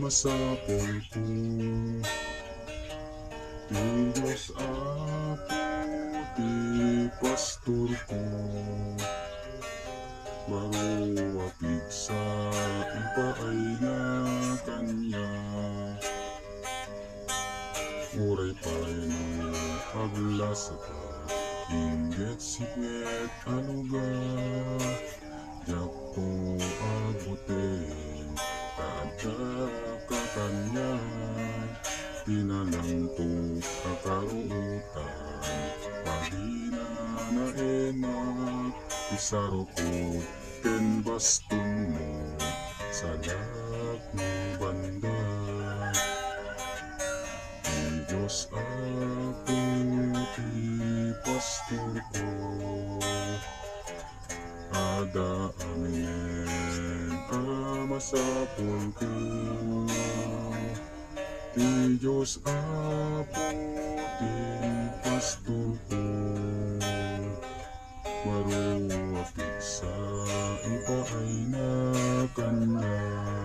masapol ko. Di Diyos ako, di pastor ko, maruapig sa ipaay na kanya. Uray pa'y nung aglas at inggit sikmet anuga. Yak ko abutin kada kakanya. Pinalanto kakarutan pahina na enak. Isaro ko ken baston mo sa mo banda. Di Diyos ako, di pastor ko, ada amin masapol ko. Di Diyos ako, di pastor ko, maruapig sa ipaay na kanya.